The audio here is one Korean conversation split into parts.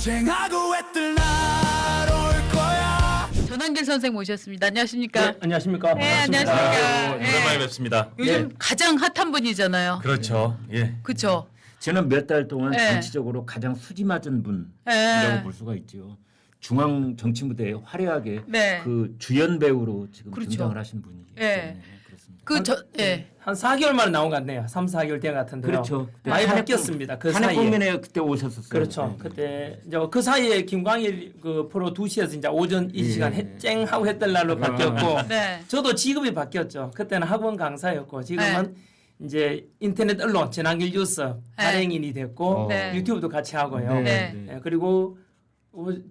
쟁하고 애들 날올 거야. 전한길 선생 모셨습니다. 안녕하십니까? 네, 안녕하십니까? 네, 반갑습니다. 안녕하십니까? 아유, 오랜만에 뵙습니다. 요즘 가장 핫한 분이잖아요. 그렇죠. 예. 그렇죠. 저는 몇 달 동안 네. 정치적으로 가장 수지 맞은 분이라고 네. 볼 수가 있죠. 중앙 정치 무대에 화려하게 네. 그 주연 배우로 지금 그렇죠. 등장을 하신 분이기 네. 때문에 그렇습니다. 예. 한 4개월 만에 나온 것 같네요. 3, 4개월 된 것 같은데요. 그렇죠. 많이 한해 바뀌었습니다. 그 한해 사이에. 국민에 그때 오셨었어요. 그렇죠. 네. 그때 이제 그 사이에 김광일 그 프로 2시에서 이제 오전 이 시간 예. 쨍하고 했던 날로 바뀌었고 네. 저도 직업이 바뀌었죠. 그때는 학원 강사였고 지금은 이제 인터넷 언론 전한길 뉴스 발행인이 됐고 네. 유튜브도 같이 하고요. 네. 예, 그리고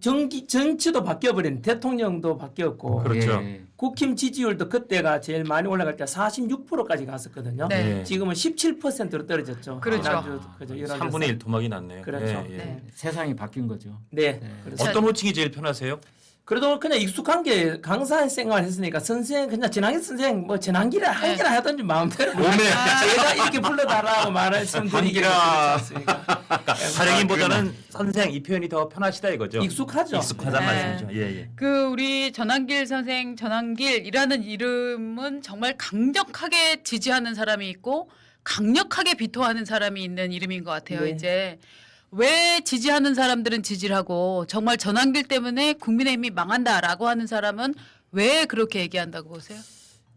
정치도 바뀌어버린 대통령도 바뀌었고 그렇죠. 예. 국힘 지지율도 그때가 제일 많이 올라갈 때 46%까지 갔었거든요. 네. 예. 지금은 17%로 떨어졌죠. 그렇죠. 지난주 그죠. 3분의 1 토막이 났네요. 그렇죠. 예, 예. 네. 세상이 바뀐 거죠. 네. 그래서 어떤 호칭이 제일 편하세요? 그래도 그냥 익숙한 게 강사 생활을 했으니까 선생 그냥 전한길 선생 뭐 전한길에 한길에 하든지 마음대로 몸에 제가 이렇게 불러달라고 말했으면 한길아. 되니까 선생 이 표현이 더 편하시다 이거죠. 익숙하죠. 익숙하단 네. 말씀이죠. 예, 예. 그 우리 전한길 선생 전한길이라는 이름은 정말 강력하게 지지하는 사람이 있고 강력하게 비토하는 사람이 있는 이름인 것 같아요. 네. 이제 왜 지지하는 사람들은 지지를 하고 정말 전한길 때문에 국민의힘이 망한다라고 하는 사람은 왜 그렇게 얘기한다고 보세요?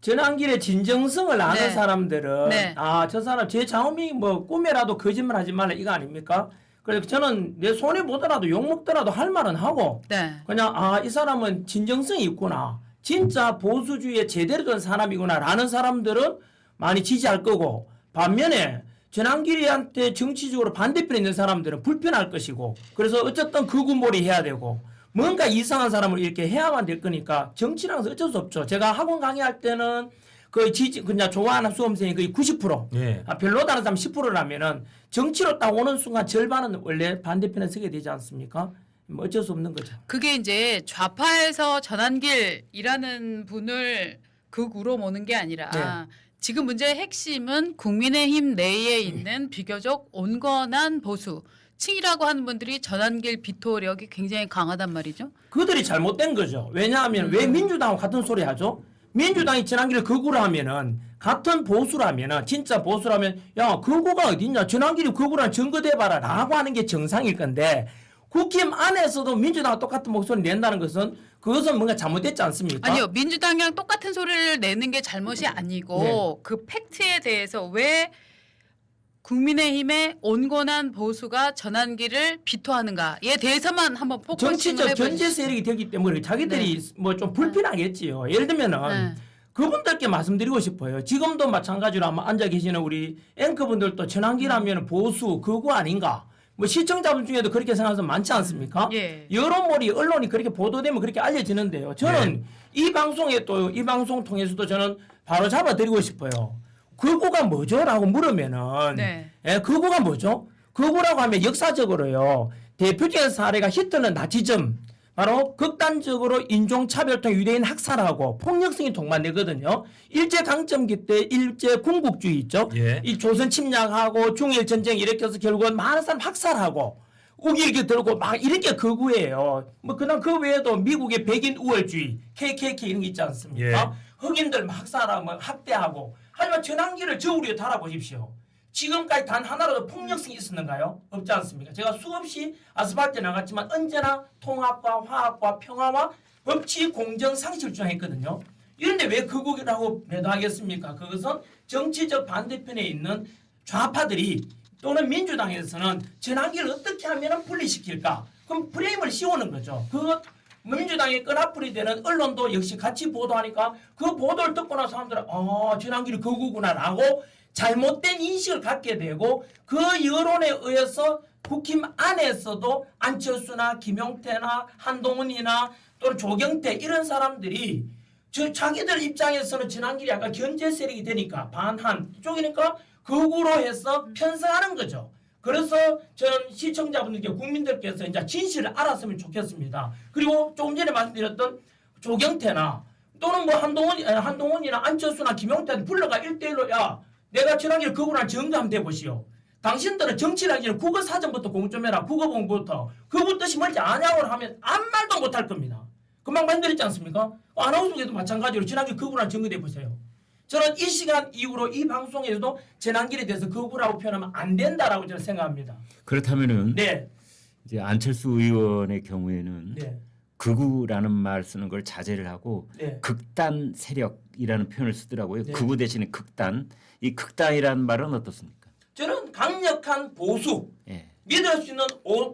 전한길의 진정성을 아는 네. 사람들은 네. 아 저 사람 제 자음이 뭐 꿈에라도 거짓말하지 말라 이거 아닙니까? 그래서 저는 내 손해 보더라도 욕 먹더라도 할 말은 하고 네. 그냥 아 이 사람은 진정성이 있구나 진짜 보수주의에 제대로 된 사람이구나라는 사람들은 많이 지지할 거고 반면에 전한길이한테 정치적으로 반대편에 있는 사람들은 불편할 것이고 그래서 어쨌든 극우몰이 해야 되고 뭔가 이상한 사람을 이렇게 해야만 될 거니까 정치라는 것은 어쩔 수 없죠. 제가 학원 강의할 때는 거의 그냥 좋아하는 수험생이 거의 90%, 예. 별로다는 사람 10%라면은 정치로 딱 오는 순간 절반은 원래 반대편에 서게 되지 않습니까? 뭐 어쩔 수 없는 거죠. 그게 이제 좌파에서 전한길이라는 분을 극우로 모는 게 아니라 네. 지금 문제의 핵심은 국민의힘 내에 있는 비교적 온건한 보수 층이라고 하는 분들이 전한길 비토력이 굉장히 강하단 말이죠. 그들이 잘못된 거죠. 왜냐하면 왜 민주당하고 같은 소리 하죠? 민주당이 전한길을 극우로 하면은 같은 보수라면은 진짜 보수라면 야 극우가 어딨냐 전한길이 극우랑 증거대봐라 라고 하는 게 정상일 건데 국힘 안에서도 민주당과 똑같은 목소리를 낸다는 것은 그것은 뭔가 잘못됐지 않습니까? 아니요. 민주당이랑 똑같은 소리를 내는 게 잘못이 아니고 네. 그 팩트에 대해서 왜 국민의힘의 온건한 보수가 전한길을 비토하는가에 대해서만 한번 포커싱을 정치적 해보시죠. 견제 세력이 되기 때문에 자기들이 뭐 좀 불편하겠지요. 예를 들면은 네. 그분들께 말씀드리고 싶어요. 지금도 마찬가지로 아마 앉아 계시는 우리 앵커분들도 전한길 하면 보수 극우 아닌가? 뭐 시청자분 중에도 그렇게 생각하는 사람 많지 않습니까? 예. 여론몰이 언론이 그렇게 보도되면 그렇게 알려지는데요. 저는 이 방송에 또 이 방송 통해서도 저는 바로 잡아드리고 싶어요. 극우가 뭐죠? 라고 물으면은 네. 예, 극우가 뭐죠? 극우라고 하면 역사적으로요. 대표적인 사례가 히틀러 나치즘 바로 극단적으로 인종차별통 유대인 학살하고 폭력성이 동반되거든요. 일제강점기 때 일제군국주의 있죠. 예. 이 조선 침략하고 중일전쟁 이렇게 해서 결국은 많은 사람 학살하고 우길기 들고 막 이런 게 극우예요. 뭐 그다음 그 외에도 미국의 백인 우월주의 KKK 이런 게 있지 않습니까? 예. 흑인들 막 학살하고 학대하고 하지만 전한길을 저우리에 달아보십시오. 지금까지 단 하나라도 폭력성이 있었는가요? 없지 않습니까? 제가 수없이 아스팔트에 나갔지만 언제나 통합과 화합과 평화와 법치, 공정, 상식을 주장했거든요. 이런데 왜 극우라고 매도하겠습니까? 그것은 정치적 반대편에 있는 좌파들이 또는 민주당에서는 전한길을 어떻게 하면 분리시킬까? 그럼 프레임을 씌우는 거죠. 그 민주당의 끈앞풀이 되는 언론도 역시 같이 보도하니까 그 보도를 듣고 나서 사람들은 전한길이 극우구나라고 잘못된 인식을 갖게 되고 그 여론에 의해서 국힘 안에서도 안철수나 김용태나 한동훈이나 또는 조경태 이런 사람들이 자기들 입장에서는 전한길이 약간 견제 세력이 되니까 반한 쪽이니까 극우로 해서 편성하는 거죠. 그래서 저는 시청자분들께 국민들께서 이제 진실을 알았으면 좋겠습니다. 그리고 조금 전에 말씀드렸던 조경태나 또는 뭐 한동훈이나 안철수나 김용태한테 불러가 1대1로 야 내가 전한길 극우랑 정감돼 보시오. 당신들은 정치를 하기 전에 국어 사전부터 공부 좀 해라. 국어 공부부터. 그분 뜻이 뭔지 아냐고 하면 아무 말도 못할 겁니다. 금방 말씀드렸지 않습니까? 아나운서에도 마찬가지로 지난주에 거부란 증거돼 보세요. 저는 이 시간 이후로 이 방송에서도 전환길에 대해서 거부라고 표현하면 안 된다라고 저는 생각합니다. 그렇다면은 네. 이제 안철수 의원의 경우에는 네. 극우라는 말 쓰는 걸 자제를 하고 네. 극단 세력이라는 표현을 쓰더라고요. 네. 극우 대신에 극단. 이 극단이라는 말은 어떻습니까? 저는 강력한 보수, 예. 믿을 수 있는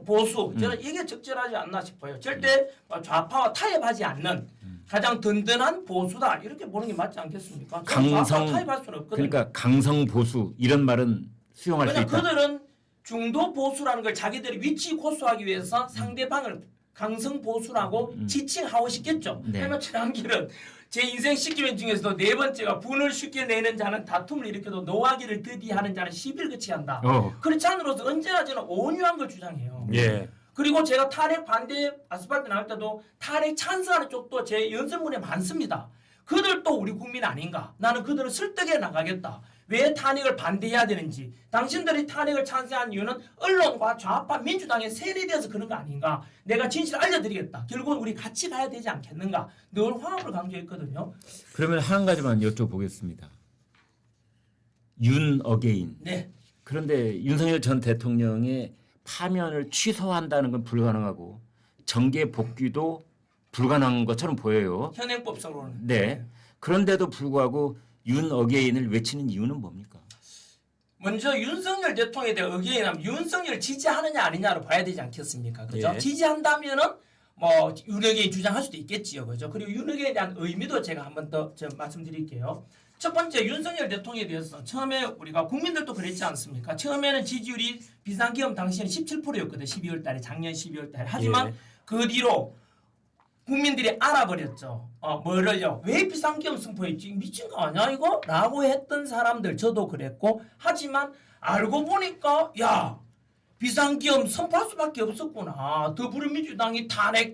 보수, 저는 이게 적절하지 않나 싶어요. 절대 좌파와 타협하지 않는 가장 든든한 보수다 이렇게 보는 게 맞지 않겠습니까? 강성 타협할 수는 없거든요. 그러니까 강성 보수 이런 말은 수용할 수 왜냐 있다. 그들은 중도 보수라는 걸 자기들이 위치 고수하기 위해서 상대방을 강성 보수라고 지칭하고 싶겠죠. 네. 하지만 최한길은 제 인생 시기면 중에서도 네 번째가 분을 쉽게 내는 자는 다툼을 일으켜도 노하기를 드디하는 자는 시비를 그치한다. 그렇지 않으로서 언제나 저는 온유한 걸 주장해요. 예. 그리고 제가 탈핵 반대 아스팔트 나올 때도 탈핵 찬성하는 쪽도 제 연설문에 많습니다. 그들도 우리 국민 아닌가? 나는 그들을 설득해 나가겠다. 왜 탄핵을 반대해야 되는지. 당신들이 탄핵을 찬성한 이유는 언론과 좌파 민주당의 세뇌되어서 그런 거 아닌가? 내가 진실을 알려드리겠다. 결국은 우리 같이 가야 되지 않겠는가? 늘 화합을 강조했거든요. 그러면 한 가지만 여쭤보겠습니다. 윤 어게인. 네. 그런데 윤석열 전 대통령의 파면을 취소한다는 건 불가능하고 정계 복귀도 불가능한 것처럼 보여요. 현행법상으로는. 네. 그런데도 불구하고 윤 어게인을 외치는 이유는 뭡니까? 먼저 윤석열 대통령에 대해 의견이라면 윤석열을 지지하느냐 아니냐로 봐야 되지 않겠습니까? 그죠? 예. 지지한다면은 뭐 윤어게인 주장할 수도 있겠지요. 그죠? 그리고 윤어게인에 대한 의미도 제가 한번 더 말씀드릴게요. 첫 번째 윤석열 대통령에 대해서 처음에 우리가 국민들도 그랬지 않습니까? 처음에는 지지율이 비상기업 당시에는 17%였거든요. 12월 달에 작년 12월 달에. 하지만 예. 그 뒤로 국민들이 알아버렸죠. 뭐를요? 왜 비상기업 선포했지? 미친 거 아니야 이거? 라고 했던 사람들 저도 그랬고 하지만 알고 보니까 야 비상기업 선포할 수밖에 없었구나. 더불어민주당이 탄핵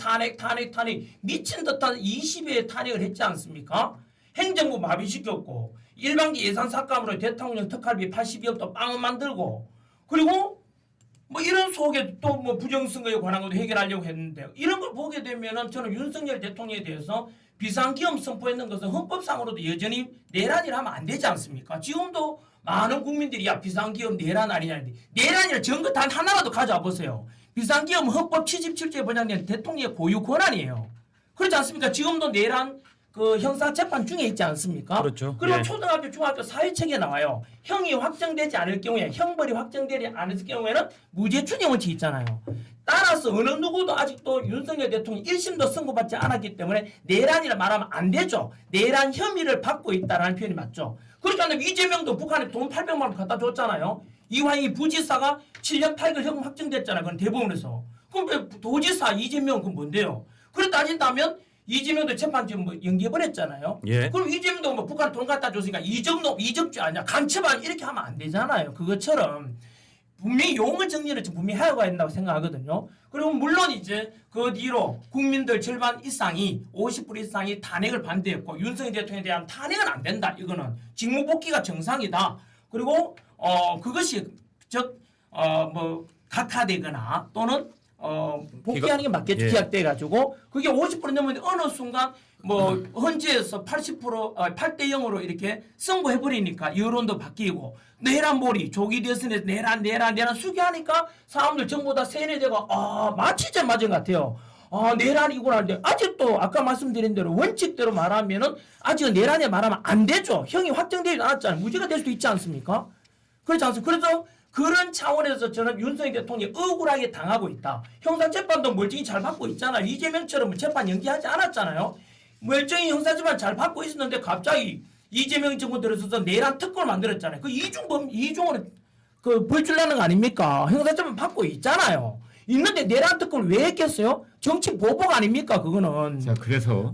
미친 듯한 20회의 탄핵을 했지 않습니까? 행정부 마비시켰고 일반기 예산 삭감으로 대통령 특활비 82억도 빵을 만들고 그리고 뭐 이런 속에 또 뭐 부정선거에 관한 것도 해결하려고 했는데 이런 걸 보게 되면은 저는 윤석열 대통령에 대해서 비상기업 선포했는 것은 헌법상으로도 여전히 내란이라 하면 안 되지 않습니까? 지금도 많은 국민들이 야 비상기업 내란 아니냐는데 내란이라 증거 단 하나라도 가져와 보세요. 비상기업은 헌법 77조에 보장된 대통령의 고유 권한이에요. 그렇지 않습니까? 지금도 내란 그 형사재판 중에 있지 않습니까? 그렇죠. 그리고 예. 초등학교, 중학교 사회책에 나와요. 형이 확정되지 않을 경우에 형벌이 확정되지 않을 경우에는 무죄 추정 원칙이 있잖아요. 따라서 어느 누구도 아직도 윤석열 대통령이 1심도 선고받지 않았기 때문에 내란이라 말하면 안 되죠. 내란 혐의를 받고 있다는 표현이 맞죠. 그렇지 않으면 이재명도 북한에 돈 800만 원 갖다 줬잖아요. 이화영이 부지사가 7년 8개월 형 확정됐잖아요. 그건 대법원에서. 그럼 왜 도지사 이재명은 그건 뭔데요? 그래 따진다면 이재명도 재판 지금 뭐 연기해버렸잖아요. 예. 그럼 이재명도 뭐 북한 돈 갖다 줬으니까 이적주 아니야. 간첩아 이렇게 하면 안 되잖아요. 그것처럼 분명히 용어 정리를 좀 분명히 해야 된다고 생각하거든요. 그리고 물론 이제 그 뒤로 국민들 절반 이상이 50% 이상이 탄핵을 반대했고 윤석열 대통령에 대한 탄핵은 안 된다. 이거는 직무복귀가 정상이다. 그리고 그것이 즉 뭐 각하되거나 또는 복귀하는 게 맞겠죠. 예. 기각돼가지고 그게 50% 넘었는데 어느 순간 뭐 헌재에서 80% 8대 0으로 이렇게 선고해버리니까 여론도 바뀌고 내란몰이 조기 대선에서 내란 수기하니까 사람들 전부 다 세뇌되고 마치 제 맞은 것 같아요. 내란이구나 하는데 아직도 아까 말씀드린 대로 원칙대로 말하면은 아직은 내란에 말하면 안 되죠. 형이 확정되지 않았잖아요. 무죄가 될 수도 있지 않습니까? 그렇지 않습니까? 그래서 그런 차원에서 저는 윤석열 대통령이 억울하게 당하고 있다. 형사재판도 멀쩡히 잘 받고 있잖아요. 이재명처럼 재판 연기하지 않았잖아요. 멀쩡히 형사재판 잘 받고 있었는데 갑자기 이재명 정부 들어서서 내란 특검을 만들었잖아요. 그 이중은 그 벌줄 나는 거 아닙니까? 형사재판 받고 있잖아요. 있는데 내란 특검을 왜 했겠어요? 정치 보복 아닙니까? 그거는. 자, 그래서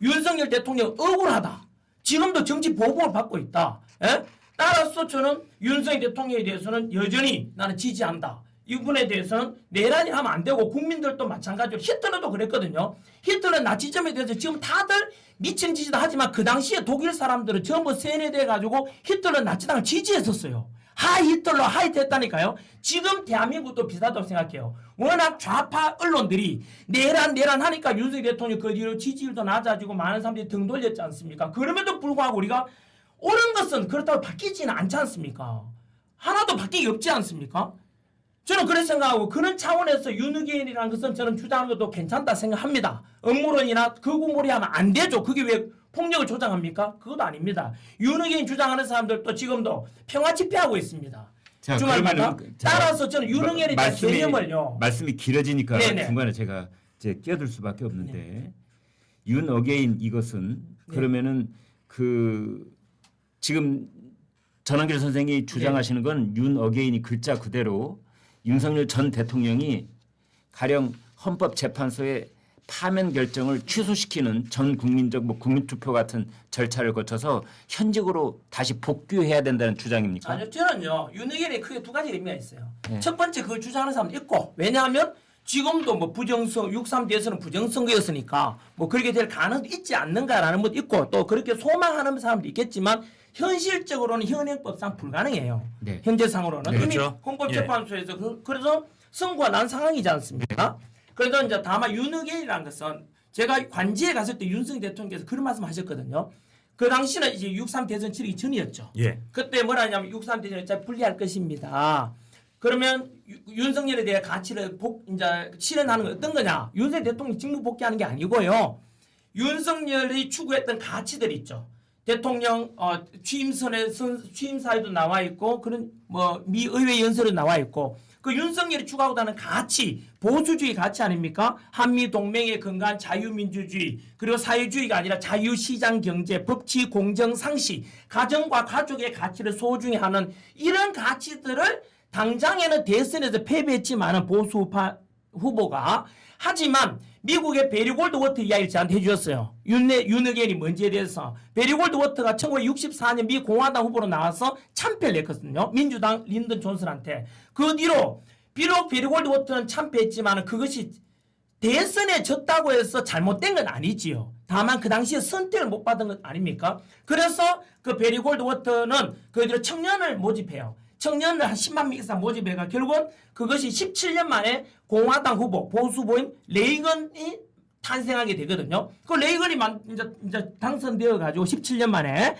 윤석열 대통령 억울하다. 지금도 정치 보복을 받고 있다. 에? 따라서 저는 윤석열 대통령에 대해서는 여전히 나는 지지한다. 이 부분에 대해서는 내란이 하면 안 되고 국민들도 마찬가지로 히틀러도 그랬거든요. 히틀러 나치즘에 대해서 지금 다들 미친 짓이다 하지만 그 당시에 독일 사람들은 전부 세뇌돼 가지고 히틀러 나치당을 지지했었어요. 하이틀러 하이트했다니까요. 지금 대한민국도 비슷하다고 생각해요. 워낙 좌파 언론들이 내란 하니까 윤석열 대통령 그 뒤로 지지율도 낮아지고 많은 사람들이 등 돌렸지 않습니까? 그럼에도 불구하고 우리가 옳은 것은 그렇다고 바뀌지는 않지 않습니까? 하나도 바뀌기 없지 않습니까? 저는 그렇게 생각하고 그런 차원에서 윤핵관이라는 것은 저는 주장하는 것도 괜찮다 생각합니다. 업무론이나 극우몰이하면 안 되죠. 그게 왜 폭력을 조장합니까? 그것도 아닙니다. 윤핵관 주장하는 사람들도 지금도 평화 집회하고 있습니다. 자, 주말마다. 그러면은 자, 따라서 저는 윤핵관에 대한 개념을요. 말씀이 길어지니까 네네. 중간에 제가 이제 끼어들 수밖에 없는데 윤 어게인 이것은 그러면은 그 지금 전한길 선생이 주장하시는 건 윤 어게인이 글자 그대로 윤석열 전 대통령이 가령 헌법재판소의 파면 결정을 취소시키는 전 국민적 뭐 국민투표 같은 절차를 거쳐서 현직으로 다시 복귀해야 된다는 주장입니까? 아니요, 저는요 윤핵관에 크게 두 가지 의미가 있어요. 네. 첫 번째 그걸 주장하는 사람도 있고, 왜냐하면 지금도 뭐 부정선 6.3대에서는 부정선거였으니까 뭐 그렇게 될 가능성도 있지 않는가라는 것도 있고, 또 그렇게 소망하는 사람도 있겠지만 현실적으로는 현행법상 불가능해요. 네. 현재상으로는 네, 이미 그렇죠. 헌법재판소에서 그래서 선고가 난 상황이지 않습니까? 그래서 이제 다만 윤핵관이라는 것은 제가 관지에 갔을 때 윤석열 대통령께서 그런 말씀하셨거든요. 그 당시는 이제 6.3 대선 치르기 전이었죠. 예. 그때 뭐라 하냐면 6.3 대전을 어차피 분리할 것입니다. 그러면 윤석열에 대해 가치를 이제 실현하는 건 어떤 거냐? 윤석열 대통령이 직무 복귀하는 게 아니고요. 윤석열이 추구했던 가치들 있죠. 대통령 취임사에도 나와 있고 그런 뭐 미 의회 연설에 나와 있고 그 윤석열이 추구하고 하는 가치, 보수주의 가치 아닙니까? 한미 동맹의 건강한 자유민주주의, 그리고 사회주의가 아니라 자유시장 경제, 법치 공정 상식, 가정과 가족의 가치를 소중히 하는 이런 가치들을 당장에는 대선에서 패배했지만은 보수파 후보가, 하지만 미국의 베리 골드워터 이야기를 저한테 해주셨어요. 윤핵관이 뭔지에 대해서. 베리 골드워터가 1964년 미 공화당 후보로 나와서 참패를 했거든요. 민주당 린던 존슨한테. 그 뒤로 비록 베리 골드워터는 참패했지만 그것이 대선에 졌다고 해서 잘못된 건 아니지요. 다만 그 당시에 선택을 못 받은 것 아닙니까? 그래서 그 베리 골드워터는 그 뒤로 청년을 모집해요. 청년을 한 10만 명 이상 모집해가 결국은 그것이 17년 만에 공화당 후보, 보수 후보인 레이건이 탄생하게 되거든요. 그 레이건이 이제 당선되어 가지고 17년 만에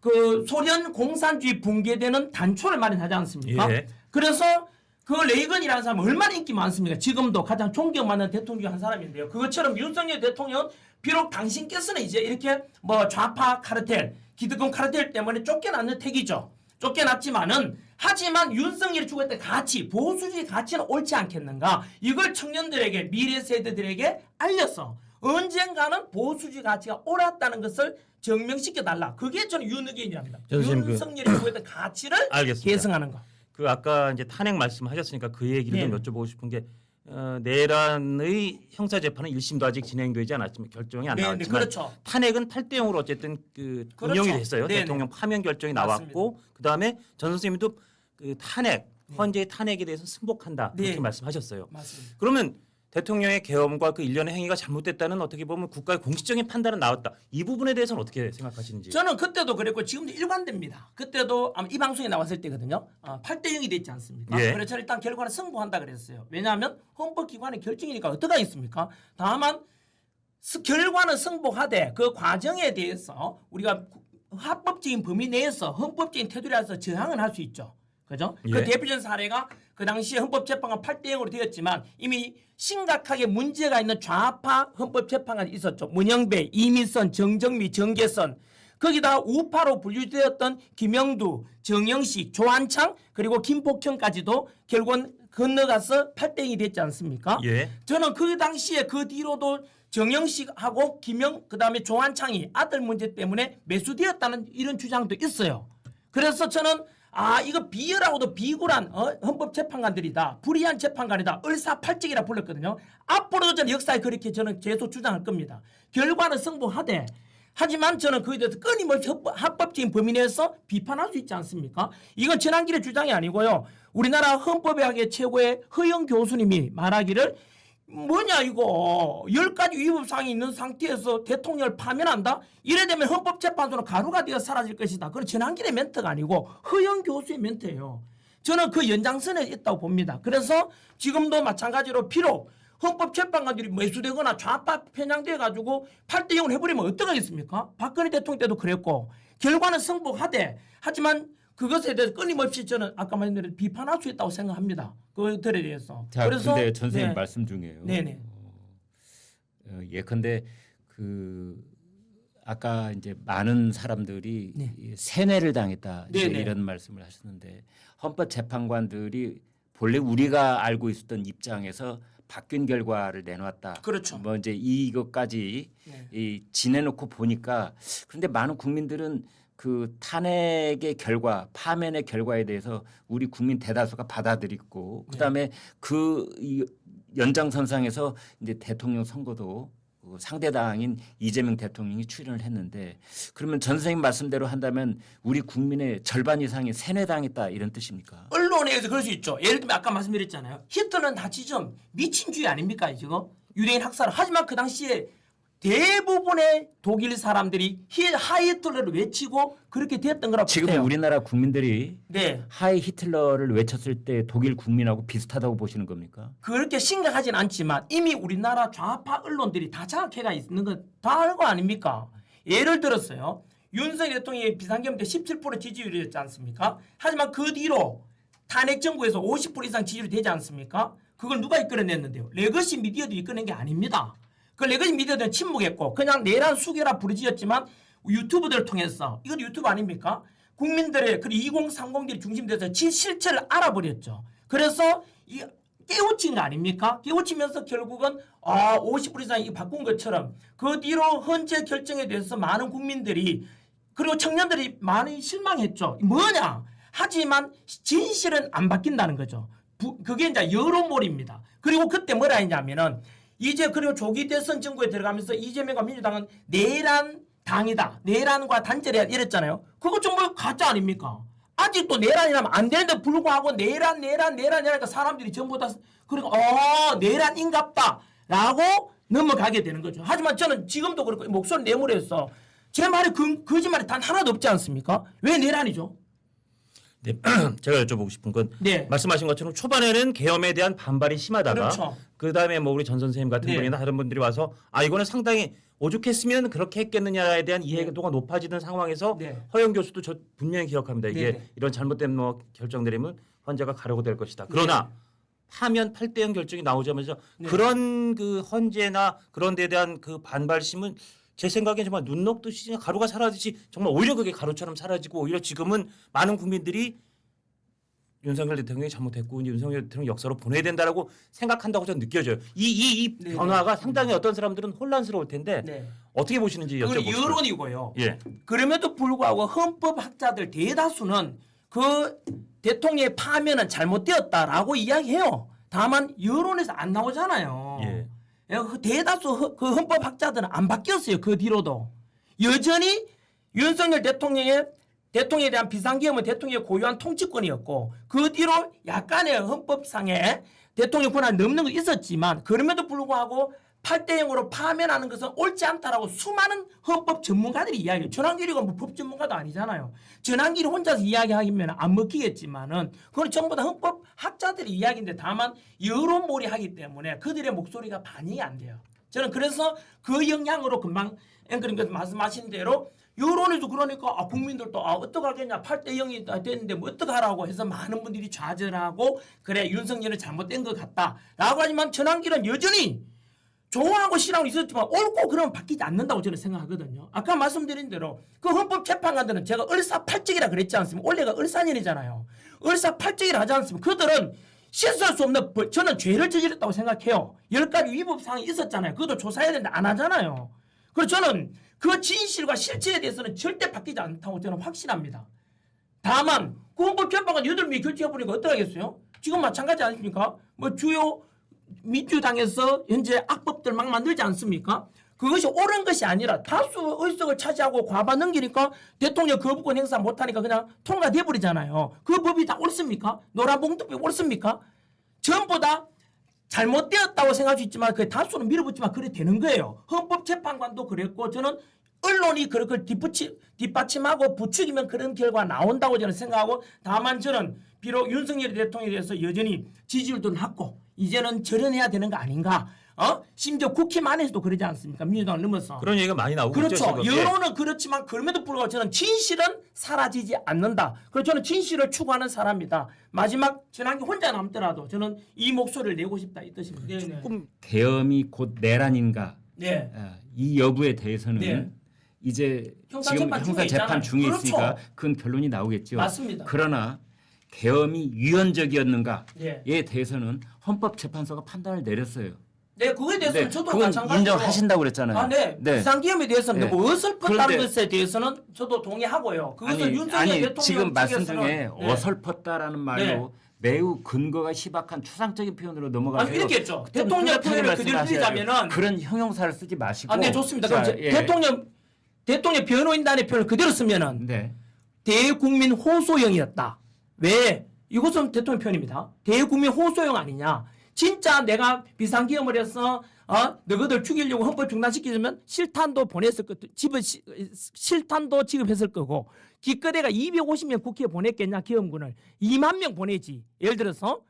그 소련 공산주의 붕괴되는 단초를 마련하지 않습니까? 예. 그래서 그 레이건이라는 사람은 얼마나 인기 많습니까? 지금도 가장 존경받는 대통령 중 한 사람인데요. 그것처럼 윤석열 대통령은 비록 당신께서는 이제 이렇게 뭐 좌파 카르텔, 기득권 카르텔 때문에 쫓겨났는 택이죠. 쫓겨났지만은 하지만 윤석열이 추구했던 가치, 보수주의 가치는 옳지 않겠는가? 이걸 청년들에게, 미래 세대들에게 알려서 언젠가는 보수주의 가치가 옳았다는 것을 증명시켜달라. 그게 저는 윤핵관이랍니다. 선생님, 윤석열이 추구했던 가치를 알겠습니다. 계승하는 거. 그 아까 이제 탄핵 말씀하셨으니까 그 얘기를 좀 네. 여쭤보고 싶은 게 내란의 형사 재판은 1심도 아직 진행되지 않았지만 결정이 안 네, 나왔지만 그렇죠. 탄핵은 8대 0으로 어쨌든 그 그렇죠. 운영이 됐어요. 네네. 대통령 파면 결정이 맞습니다. 나왔고 그다음에 전 선생님도 그 탄핵 헌재의 탄핵에 대해서 승복한다 그렇게 네. 말씀하셨어요. 맞습니다. 그러면 대통령의 계엄과 그 일련의 행위가 잘못됐다는 어떻게 보면 국가의 공식적인 판단은 나왔다. 이 부분에 대해서는 어떻게 생각하시는지. 저는 그때도 그랬고 지금도 일관됩니다. 그때도 아마 이 방송에 나왔을 때거든요. 8대 0이 됐지 않습니까? 예. 그래서 일단 결과는 승부한다 그랬어요. 왜냐하면 헌법기관의 결정이니까 어떡하 있습니까? 다만 결과는 승복하되 그 과정에 대해서 우리가 합법적인 범위 내에서 헌법적인 테두리에서 저항은 할 수 있죠. 그죠? 예. 그 대표적인 사례가 그 당시에 헌법재판관 8대 0으로 되었지만 이미 심각하게 문제가 있는 좌파 헌법재판관이 있었죠. 문영배, 이민선, 정정미, 정계선, 거기다가 우파로 분류되었던 김영두, 정영식, 조한창 그리고 김복형까지도 결국은 건너가서 8대 0이 됐지 않습니까? 예. 저는 그 당시에 그 뒤로도 정영식하고 그다음에 조한창이 아들 문제 때문에 매수되었다는 이런 주장도 있어요. 그래서 저는 이거 비열하고도 비굴한 헌법재판관들이다. 불의한 재판관이다. 을사팔적이라 불렀거든요. 앞으로도 저는 역사에 그렇게 저는 계속 주장할 겁니다. 결과는 승부하되 하지만 저는 그에 대해서 끊임없이 합법적인 범위 내에서 비판할 수 있지 않습니까? 이건 전한길의 주장이 아니고요. 우리나라 헌법의학의 최고의 허영 교수님이 말하기를 뭐냐 이거 10가지 위법사항이 있는 상태에서 대통령을 파면한다? 이래 되면 헌법재판소는 가루가 되어 사라질 것이다. 그건 전한길의 멘트가 아니고 허영 교수의 멘트예요. 저는 그 연장선에 있다고 봅니다. 그래서 지금도 마찬가지로 비록 헌법재판관들이 매수되거나 좌파 편향돼 가지고 8대 0을 해버리면 어떡하겠습니까? 박근혜 대통령 때도 그랬고 결과는 승복하되 하지만 그것에 대해서 끊임없이 저는 아까 말씀드린 비판할 수 있다고 생각합니다. 그들에 대해서. 자, 근데 전 선생님 네. 말씀 중에요. 네네. 예컨대 그 아까 이제 많은 사람들이 네. 이 세뇌를 당했다 이제 네네. 이런 말씀을 하셨는데 헌법 재판관들이 본래 우리가 알고 있었던 입장에서 바뀐 결과를 내놓았다. 그렇죠. 뭐 이제 이것까지 네. 이 지내놓고 보니까 그런데 많은 국민들은 그 탄핵의 결과, 파면의 결과에 대해서 우리 국민 대다수가 받아들이고 그다음에 그 이 연장선상에서 이제 대통령 선거도 그 상대당인 이재명 대통령이 출연을 했는데 그러면 전 선생님 말씀대로 한다면 우리 국민의 절반 이상이 세뇌당했다 이런 뜻입니까? 언론에서 그럴 수 있죠. 예를 들면 아까 말씀드렸잖아요. 히틀러는 나치즘 미친주의 아닙니까 지금? 유대인 학살. 하지만 그 당시에 대부분의 독일 사람들이 하이 히틀러를 외치고 그렇게 됐던 거라고 지금 보세요. 우리나라 국민들이 네. 하이 히틀러를 외쳤을 때 독일 국민하고 비슷하다고 보시는 겁니까? 그렇게 심각하진 않지만 이미 우리나라 좌파 언론들이 다 장악해가 있는 건 다 알고 아닙니까? 예를 들었어요. 윤석열 대통령이 비상계엄 때 17% 지지율이었지 않습니까? 하지만 그 뒤로 탄핵 정부에서 50% 이상 지지율이 되지 않습니까? 그걸 누가 이끌어냈는데요? 레거시 미디어들이 이끌어낸 게 아닙니다. 그 레거시 미디어들은 침묵했고 그냥 내란 수개라 부르짖었지만 유튜브들을 통해서 이건 유튜브 아닙니까? 국민들의 그 2030들이 중심돼서 실체를 알아버렸죠. 그래서 이 깨우친 거 아닙니까? 깨우치면서 결국은 50% 이상이 바꾼 것처럼 그 뒤로 헌재 결정에 대해서 많은 국민들이 그리고 청년들이 많이 실망했죠. 뭐냐? 하지만 진실은 안 바뀐다는 거죠. 그게 이제 여론몰입니다. 그리고 그때 뭐라 했냐면은 이제 그리고 조기 대선 정부에 들어가면서 이재명과 민주당은 내란 당이다. 내란과 단절해야 이랬잖아요. 그거 정말 가짜 아닙니까? 아직도 내란이라면 안 되는데 불구하고 내란이라니까 사람들이 전부 다 그러니까 내란인갑다라고 넘어가게 되는 거죠. 하지만 저는 지금도 그렇고 목소리 내물에서 제 말에 거짓말이 단 하나도 없지 않습니까? 왜 내란이죠? 네, 제가 여쭤보고 싶은 건 네. 말씀하신 것처럼 초반에는 계엄에 대한 반발이 심하다가 그렇죠. 그다음에 뭐 우리 전 선생님 같은 네. 분이나 다른 분들이 와서 이거는 상당히 오죽했으면 그렇게 했겠느냐에 대한 이해도가 높아지는 상황에서 네. 허영 교수도 저 분명히 기억합니다. 이게 네. 이런 잘못된 뭐 결정 내리면 헌재가 가려고 될 것이다. 그러나 파면 8대 0 결정이 나오자마자 네. 그런 그 헌재나 그런 데에 대한 그 반발심은 제 생각엔 정말 눈 녹듯이 가루가 사라지지 정말 오히려 그게 가루처럼 사라지고 오히려 지금은 많은 국민들이 윤석열 대통령이 잘못했고 윤석열 대통령 역사로 보내야 된다라고 생각한다고 저는 느껴져요. 이 네. 변화가 상당히 어떤 사람들은 혼란스러울 텐데 네. 어떻게 보시는지 그건 여쭤보고 싶어요. 여론이고요. 예. 그럼에도 불구하고 헌법학자들 대다수는 그 대통령의 파면은 잘못되었다라고 이야기해요. 다만 여론에서 안 나오잖아요. 예. 그 대다수 그 헌법학자들은 안 바뀌었어요. 그 뒤로도 여전히 윤석열 대통령에 대한 비상계엄은 대통령의 고유한 통치권이었고 그 뒤로 약간의 헌법상의 대통령 권한이 넘는 거 있었지만 그럼에도 불구하고 8대 0으로 파면하는 것은 옳지 않다라고 수많은 헌법 전문가들이 이야기해요. 전한길이가 뭐 법 전문가도 아니잖아요. 전한길이 혼자서 이야기하기면 안 먹히겠지만은 그건 전부 다 헌법학자들의 이야기인데 다만 여론몰이하기 때문에 그들의 목소리가 반영이 안 돼요. 저는 그래서 그 영향으로 금방 앵커님께서 말씀하신 대로 여론에도 그러니까 국민들도 어떡하겠냐 8대 0이 됐는데 뭐 어떡하라고 해서 많은 분들이 좌절하고 그래 윤석열은 잘못된 것 같다라고 하지만 전한길은 여전히 좋아하고 싫어하고 있었지만 옳고 그러면 바뀌지 않는다고 저는 생각하거든요. 아까 말씀드린 대로 그 헌법재판관들은 제가 을사팔적이라 그랬지 않습니까? 올해가 을사년이잖아요. 을사팔적이라 하지 않습니까? 그들은 실수할 수 없는 저는 죄를 저질렀다고 생각해요. 10가지 위법사항이 있었잖아요. 그것도 조사해야 되는데 안 하잖아요. 그래서 저는 그 진실과 실체에 대해서는 절대 바뀌지 않다고 저는 확신합니다. 다만 그 헌법재판관 8명이 결정해버리니까 어떡하겠어요? 지금 마찬가지 아닙니까? 뭐 주요 민주당에서 현재 악법들 막 만들지 않습니까? 그것이 옳은 것이 아니라 다수 의석을 차지하고 과반 넘기니까 대통령 거부권 행사 못하니까 그냥 통과돼 버리잖아요. 그 법이 다 옳습니까? 노란봉투법이 옳습니까? 전부 다 잘못되었다고 생각할 수 있지만 그 다수는 밀어붙지만 그래 되는 거예요. 헌법재판관도 그랬고 저는 언론이 그걸 뒷받침하고 부추기면 그런 결과가 나온다고 저는 생각하고 다만 저는 비록 윤석열 대통령에 대해서 여전히 지지율도 낮고 이제는 절연해야 되는 거 아닌가. 심지어 국힘 안에서도 그러지 않습니까? 민주당을 넘어서. 그런 얘기가 많이 나오고 그렇죠. 있죠. 지금. 예. 여론은 그렇지만 그럼에도 불구하고 저는 진실은 사라지지 않는다. 그래서 저는 진실을 추구하는 사람이다. 마지막 전환기 혼자 남더라도 저는 이 목소리를 내고 싶다 이 뜻입니다. 네, 네. 조금 계엄이 곧 내란인가 네. 이 여부에 대해서는 네. 이제 형사재판 지금 중에 형사재판 있잖아요. 중에 그렇죠. 있으니까 그건 결론이 나오겠죠. 맞습니다. 그러나 계엄이 유연적이었는가에 네. 대해서는 헌법재판소가 판단을 내렸어요. 네, 그거에 대해서는 네, 저도 그건 마찬가지로 인정하신다고 그랬잖아요. 아, 네. 네. 비상기업에 대해서는 네. 뭐 어설펐다는 그런데- 것에 대해서는 저도 동의하고요. 그것은 아니, 윤석열 대통령 지금 말씀 측에서는 중에 네. 어설펐다라는 말로 매우 근거가 희박한 추상적인 표현으로 넘어가세요. 아니, 이렇게 했죠. 그때는 대통령 뚜렷하게 표현을 그대로 말씀하셔야죠. 드리자면은 그런 형용사를 쓰지 마시고 아, 네, 좋습니다. 그럼 자, 이제 대통령 변호인단의 표현을 그대로 쓰면은 네. 대국민 호소형이었다. 왜? 이것은 대통령 표현입니다. 대국민 호소형 아니냐? 진짜 내가 비상기업을 해서 너희들 죽이려고 헌법 중단시키려면 실탄도 보냈을 것, 실탄도 지급했을 거고 기껏해가 250명 국회에 보냈겠냐 기업군을 2만 명 보내지. 예를 들어서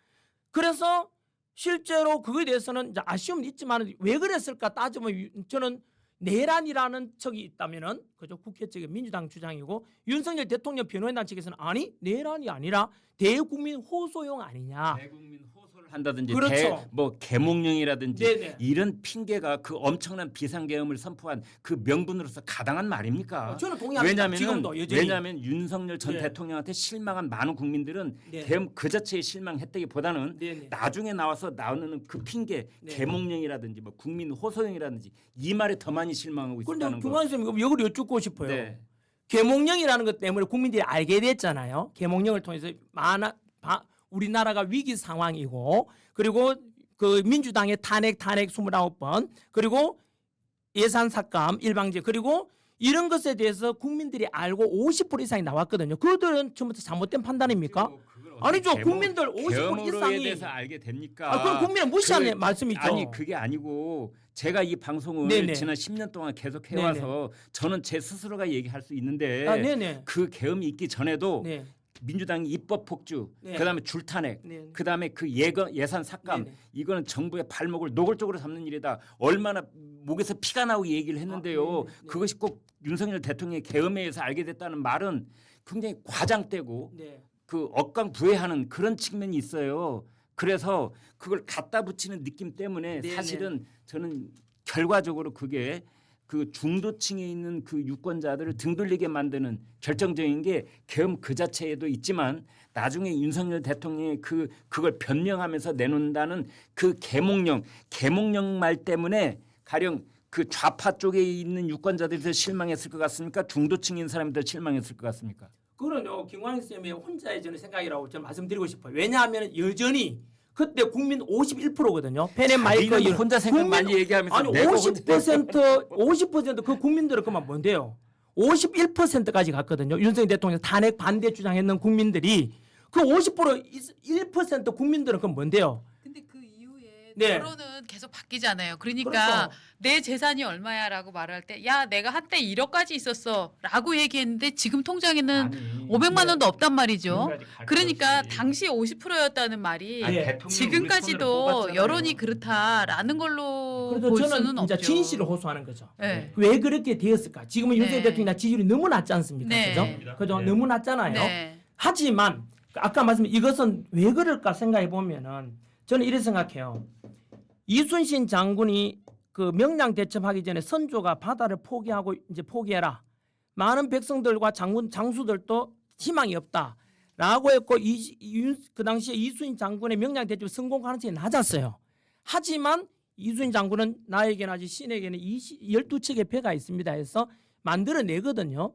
그래서 실제로 그거에 대해서는 이제 아쉬움은 있지만 왜 그랬을까 따지면 저는 내란이라는 척이 있다면은 그저 국회 측의 민주당 주장이고 윤석열 대통령 변호인단 측에서는 아니 내란이 아니라 대국민 호소용 아니냐. 대국민 호소를 한다든지 그렇죠. 뭐 계몽령이라든지 네네. 이런 핑계가 그 엄청난 비상계엄을 선포한 그 명분으로서 가당한 말입니까? 저는 동의합니다. 지금도 여전히. 왜냐하면 윤석열 전 네. 대통령한테 실망한 많은 국민들은 네. 계엄 그 자체에 실망했다기보다는 네네. 나중에 나와서 나오는 그 핑계 네. 계몽령이라든지 뭐 국민 호소령이라든지 이 말에 더 많이 실망하고 그런데 있다는 거. 김관희 선생님 이걸 여쭙고 싶어요. 네. 계몽령이라는 것 때문에 국민들이 알게 됐잖아요. 계몽령을 통해서 우리나라가 위기 상황이고 그리고 그 민주당의 탄핵 29번 그리고 예산 삭감 일방제 그리고 이런 것에 대해서 국민들이 알고 50% 이상이 나왔거든요. 그들은 전부터 잘못된 판단입니까? 아니죠. 국민들 50% 계엄으로에 이상이 대해서 알게 됩니까? 그럼 국민을 무시하는 그- 말씀이죠. 아니 그게 아니고 제가 이 방송을 네네. 지난 10년 동안 계속 해와서 저는 제 스스로가 얘기할 수 있는데 네네. 그 계엄이 있기 전에도 네. 민주당이 입법 폭주, 네. 그다음에 줄탄핵, 네. 그다음에 그 예산 삭감, 네네. 이거는 정부의 발목을 노골적으로 잡는 일이다. 얼마나 목에서 피가 나고 얘기를 했는데요. 네, 네. 그것이 꼭 윤석열 대통령의 계엄에 의해서 알게 됐다는 말은 굉장히 과장되고 네. 그 억강부회하는 그런 측면이 있어요. 그래서 그걸 갖다 붙이는 느낌 때문에 네네. 사실은 저는 결과적으로 그게 그 중도층에 있는 그 유권자들을 등돌리게 만드는 결정적인 게 계엄 그 자체에도 있지만 나중에 윤석열 대통령이 그걸 변명하면서 내놓는다는 그 계몽령 말 때문에 가령 그 좌파 쪽에 있는 유권자들이 더 실망했을 것 같습니까? 중도층인 사람들 실망했을 것 같습니까? 그거는요 김광희 쌤의 혼자의 저는 생각이라고 저는 말씀드리고 싶어요. 왜냐하면 여전히 그때 국민 51%거든요. 펜앤 마이크 자기는 혼자 생각 많이 얘기하면서 아니 내가 50% 그 국민들은 그만 뭔데요? 51%까지 갔거든요. 윤석열 대통령 탄핵 반대 주장했는 국민들이 그 1% 국민들은 그건 뭔데요? 근데 그 이후에 네. 여론은 계속 바뀌잖아요. 그러니까 그렇죠. 내 재산이 얼마야라고 말할 때 야 내가 한때 1억까지 있었어라고 얘기했는데 지금 통장에는 아니, 500만 원도 없단 말이죠. 지금까지 갈 그러니까 것이. 당시 50%였다는 말이 아니, 예. 대통령이 우리 손으로 지금까지도 뽑았잖아요. 여론이 그렇다라는 걸로 그래서 볼 저는 수는 이제 없죠. 진실을 호소하는 거죠. 네. 왜 그렇게 되었을까? 지금은 윤석열 네. 대통령 지지율이 너무 낮지 않습니까? 네. 그죠? 네. 너무 낮잖아요. 네. 하지만 아까 말씀드린 이것은 왜 그럴까 생각해 보면은 저는 이렇게 생각해요. 이순신 장군이 그 명량 대첩하기 전에 선조가 바다를 포기하고 이제 포기해라. 많은 백성들과 장수들도 희망이 없다라고 했고 그 당시에 이순신 장군의 명량 대첩 성공 가능성이 낮았어요. 하지만 이순신 장군은 나에게는 아직 신에게는 12척의 배가 있습니다 해서 만들어내거든요.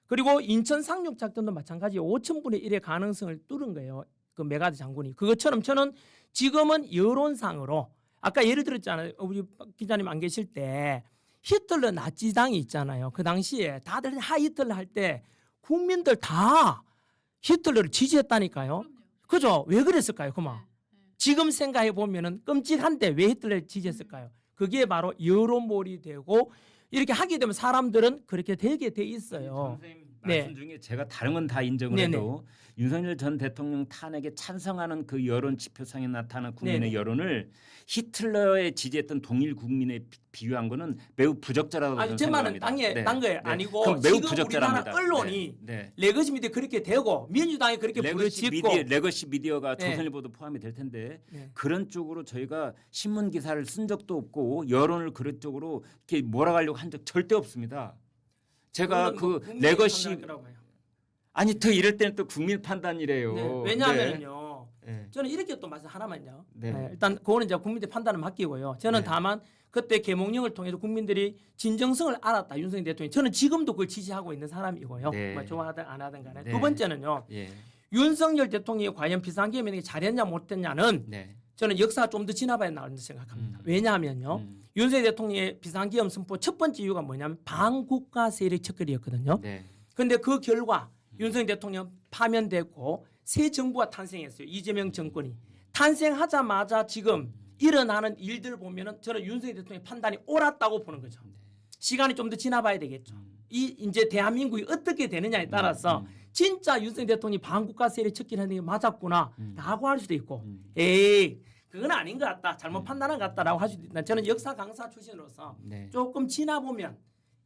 그리고 인천 상륙 작전도 마찬가지 5,000분의 1의 가능성을 뚫은 거예요. 그 메가드 장군이. 그것처럼 저는 지금은 여론상으로 아까 예를 들었잖아요. 우리 기자님 안 계실 때 히틀러 나치당이 있잖아요. 그 당시에 다들 하이틀러 할 때 국민들 다 히틀러를 지지했다니까요. 그죠? 왜 그랬을까요? 그만. 지금 생각해 보면은 끔찍한데 왜 히틀러를 지지했을까요? 그게 바로 여론몰이 되고 이렇게 하게 되면 사람들은 그렇게 되게 돼 있어요. 선생님 네. 말씀 중에 제가 다른 건 다 인정을 네네. 해도 윤석열 전 대통령 탄핵에 찬성하는 그 여론 지표상에 나타난 국민의 네네. 여론을 히틀러에 지지했던 동일 국민에 비유한 거는 매우 부적절하다고 아니 저는 제 말은 생각합니다. 딴 거예요. 아니고 그럼 매우 지금 부적절합니다. 우리나라 언론이 네. 레거시 미디어 그렇게 되고 민주당이 그렇게 부르짖고 레거시 미디어가 네. 조선일보도 포함이 될 텐데 네. 그런 쪽으로 저희가 신문 기사를 쓴 적도 없고 여론을 그런 쪽으로 이렇게 몰아가려고 한 적 절대 없습니다. 제가 그거는 그 뭐 국민이 레거시 판단할 거라고 해요. 아니 더 이럴 때는 또 국민 판단이래요. 네. 왜냐하면요. 네. 저는 이렇게 또 말씀 하나만요. 네. 네, 일단 그거는 이제 국민들 판단을 맡기고요. 저는 네. 다만 그때 계몽령을 통해서 국민들이 진정성을 알았다. 윤석열 대통령. 저는 지금도 그걸 지지하고 있는 사람이고요. 네. 뭐 좋아하든 안 하든 간에. 네. 두 번째는요. 예. 윤석열 대통령이 과연 비상계엄에 잘했냐 못했냐는 네. 저는 역사가 좀 더 지나봐야 나온다고 생각합니다. 왜냐하면요. 윤석열 대통령의 비상계엄 선포 첫 번째 이유가 뭐냐면 반국가 세력 척결이었거든요. 네. 그런데 그 결과 윤석열 대통령 파면됐고 새 정부가 탄생했어요. 이재명 정권이. 탄생하자마자 지금 일어나는 일들 보면은 저는 윤석열 대통령의 판단이 옳았다고 보는 거죠. 시간이 좀 더 지나봐야 되겠죠. 이 이제 대한민국이 어떻게 되느냐에 따라서 진짜 윤석열 대통령이 반국가 세력 척결하는 게 맞았구나라고 할 수도 있고, 에이 그건 아닌 것 같다, 잘못 판단한 것 같다라고 할 수도 있다. 저는 역사 강사 출신으로서 네. 조금 지나 보면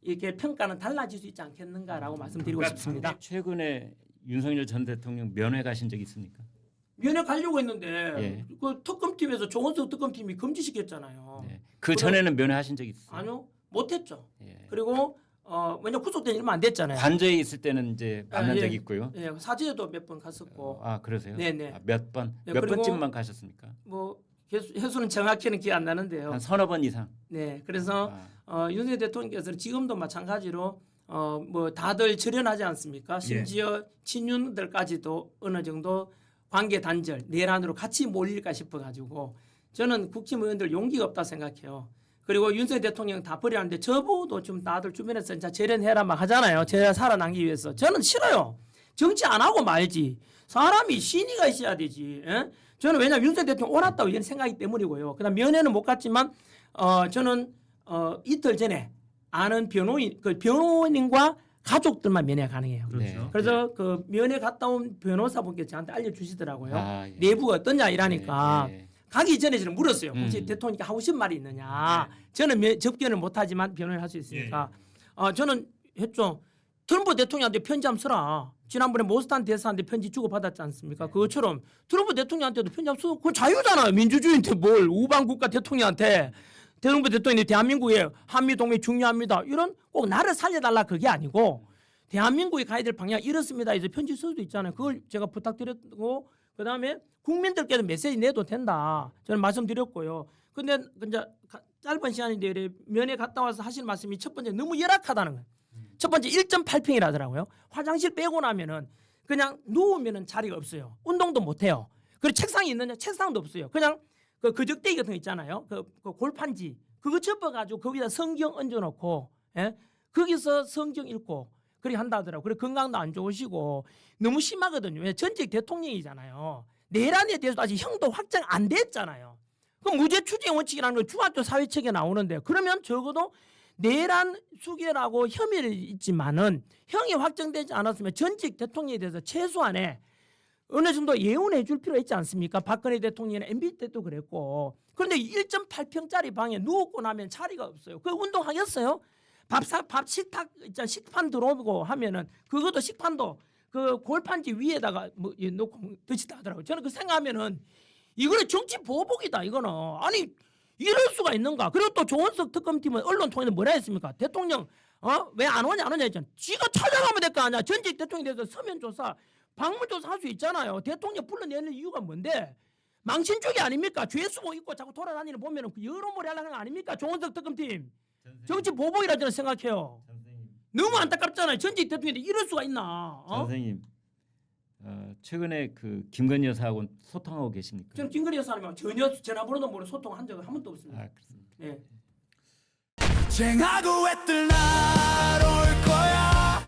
이렇게 평가는 달라질 수 있지 않겠는가라고 말씀드리고 싶습니다. 최근에 윤석열 전 대통령 면회 가신 적 있습니까? 면회 가려고 했는데 예. 그 특검팀에서 조원석 특검팀이 금지시켰잖아요. 네. 그 전에는 면회하신 적 있어요? 아니요, 못했죠. 예. 그리고 왜냐 구속된 일만 안 됐잖아요. 관저에 있을 때는 이제 만난 예. 적이 있고요. 예, 사제도 몇 번 갔었고 아 그러세요? 네네. 아, 몇 번? 네, 몇 그리고- 번쯤만 가셨습니까? 뭐 횟수는 정확히는 기억 안 나는데요. 한 서너 번 이상. 네, 그래서 아, 윤석열 대통령께서는 지금도 마찬가지로 뭐 다들 절연하지 않습니까? 심지어 친윤들까지도 어느 정도 관계 단절 내란으로 같이 몰릴까 싶어가지고 저는 국힘 의원들 용기가 없다 생각해요. 그리고 윤석열 대통령 다 버리는데 저보고도 좀 다들 주변에서 진짜 절연해라 막 하잖아요. 제가 살아남기 위해서. 저는 싫어요. 정치 안 하고 말지. 사람이 신의가 있어야 되지. 예? 저는 왜냐하면 윤석열 대통령 옳았다고 이런 생각이 때문이고요. 그다음 면회는 못 갔지만 저는 이틀 전에 아는 변호인과 가족들만 면회 가능해요. 네. 그래서 그 면회 갔다 온 변호사분께 저한테 알려주시더라고요. 아, 예. 내부가 어떠냐 이러니까 예, 예. 가기 전에 저는 물었어요. 혹시 음. 대통령께 하고 싶은 말이 있느냐. 저는 접견을 못하지만 변호를 할 수 있으니까. 저는 했죠. 트럼프 대통령한테 편지 한번 써라. 지난번에 모스탄 대사한테 편지 주고받았지 않습니까? 그것처럼 트럼프 대통령한테도 편지 한번 써. 그건 자유잖아요. 민주주의한테 뭘 우방국가 대통령한테. 트럼프 대통령이 대한민국의 한미동맹이 중요합니다. 이런 꼭 나를 살려달라 그게 아니고 대한민국이 가야 될 방향 이렇습니다. 이제 편지 쓸 수도 있잖아요. 그걸 제가 부탁드렸고 그다음에 국민들께도 메시지 내도 된다. 저는 말씀드렸고요. 근데 짧은 시간인데 면회 갔다 와서 하실 말씀이 첫 번째 너무 열악하다는 거예요. 첫 번째 1.8평이라더라고요. 화장실 빼고 나면은 그냥 누우면은 자리가 없어요. 운동도 못 해요. 그리고 책상이 있느냐? 책상도 없어요. 그냥 그 그적대기 같은 거 있잖아요. 그 골판지 그거 접어가지고 거기다 성경 얹어놓고 거기서 성경 읽고 그렇게 한다 하더라고요. 그리고 건강도 안 좋으시고 너무 심하거든요. 왜 전직 대통령이잖아요. 내란에 대해서 아직 형도 확정 안 됐잖아요. 그럼 무죄 추징 원칙이라는 건 중학교 사회책에 나오는데 그러면 적어도 내란 수결하고 혐의를 있지만은 형이 확정되지 않았으면 전직 대통령에 대해서 최소한에 어느 정도 예언해 줄 필요가 있지 않습니까? 박근혜 대통령이나 MB 때도 그랬고. 그런데 1.8평짜리 방에 누웠고 나면 자리가 없어요. 그 운동하겠어요? 식판 들어오고 하면은 그것도 식판도 그 골판지 위에다가 뭐 놓고 드시다 하더라고요. 저는 그 생각하면은 이거는 정치 보복이다. 이거는 아니 이럴 수가 있는가? 그리고 또 조원석 특검팀은 언론 통해서 뭐라 했습니까? 대통령 왜 안 오냐 했잖아. 지가 찾아가면 될 거 아니야. 전직 대통령에 대해서 서면 조사, 방문 조사 할 수 있잖아요. 대통령 불러내는 이유가 뭔데? 망신 쪽이 아닙니까? 죄수복 입고 자꾸 돌아다니는 보면은 그 여론몰이 하려는 거 아닙니까? 조원석 특검팀 정치 보복이라 저는 생각해요. 너무 안타깝잖아요. 전직 대통령이 이럴 수가 있나? 선생님 최근에 그 김건희 여사하고 소통하고 계십니까? 저는 김건희 여사님하고 전혀 전화번호도 모르고 소통한 적은 한 번도 없습니다. 아 그렇습니까? 네. 쟁하고 애들 날 올 거야